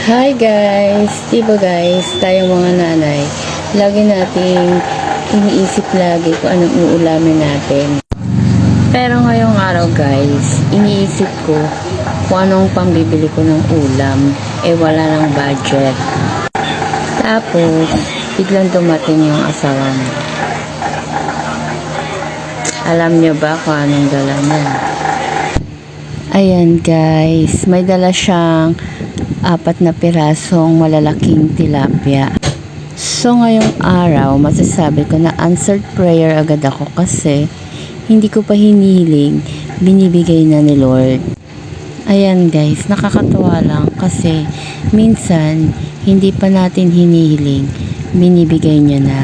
Hi guys! Diba guys, tayong mga nanay, lagi nating iniisip lagi kung anong uulamin natin. Pero ngayong araw guys, iniisip ko kung anong pambibili ko ng ulam, wala ng budget. Tapos, biglang dumating yung asawa mo. Alam nyo ba kung anong dala niya? Ayan guys, may dala siyang 4 na pirasong malalaking tilapia. So ngayong araw, masasabi ko na answered prayer agad ako kasi hindi ko pa hinihiling, binibigay na ni Lord. Ayan guys, nakakatuwa lang kasi minsan hindi pa natin hinihiling, binibigay niya na.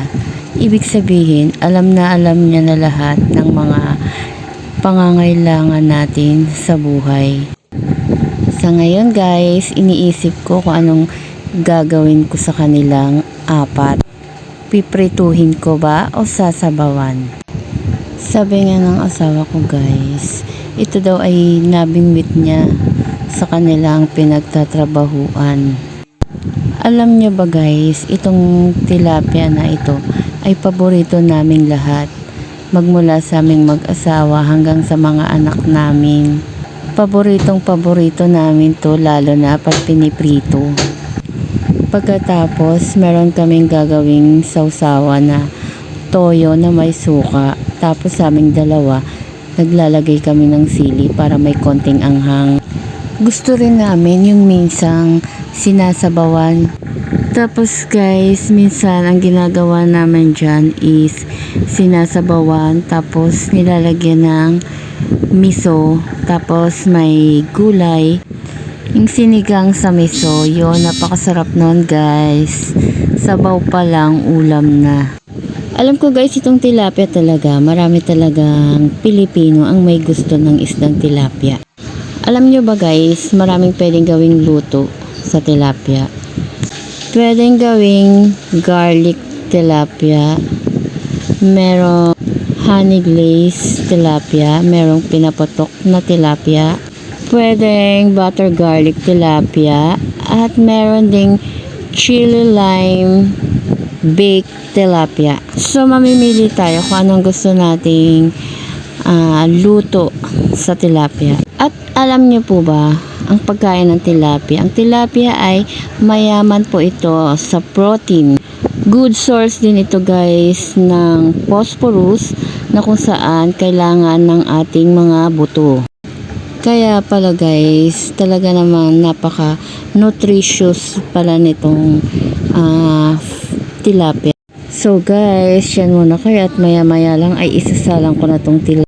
Ibig sabihin, alam niya na lahat ng mga pangangailangan natin sa buhay. Sa ngayon guys, iniisip ko kung anong gagawin ko sa kanilang 4. Piprituhin ko ba o sasabawan? Sabi nga ng asawa ko guys, ito daw ay nabingwit niya sa kanilang pinagtatrabahuan. Alam niyo ba guys, itong tilapia na ito ay paborito naming lahat. Magmula sa aming mag-asawa hanggang sa mga anak namin. Paborito namin to, lalo na pag piniprito. Pagkatapos, meron kaming gagawing sausawa na toyo na may suka. Tapos sa aming dalawa, naglalagay kami ng sili para may konting anghang. Gusto rin namin yung minsang sinasabawan. Tapos guys, minsan ang ginagawa namin dyan is sinasabawan tapos nilalagyan ng miso, tapos may gulay. Yung sinigang sa miso, yun, napakasarap nun guys. Sabaw pa lang, ulam na. Alam ko guys, itong tilapia talaga, marami talagang Pilipino ang may gusto ng isdang tilapia. Alam nyo ba guys, maraming pwedeng gawing luto sa tilapia. Pwedeng gawing garlic tilapia, merong honey glaze tilapia, merong pinapatok na tilapia, pwedeng butter garlic tilapia, at meron ding chili lime baked tilapia. So mamimili tayo kung anong gusto nating luto sa tilapia. At alam niyo po ba ang pagkain ng tilapia? Ang tilapia ay mayaman po ito sa protein. Good source din ito guys ng phosphorus na kung saan kailangan ng ating mga buto. Kaya pala guys, talaga namang napaka nutritious pala nitong tilapia. So guys, yan muna kayo at maya maya lang ay isasalang ko na tong tilapia.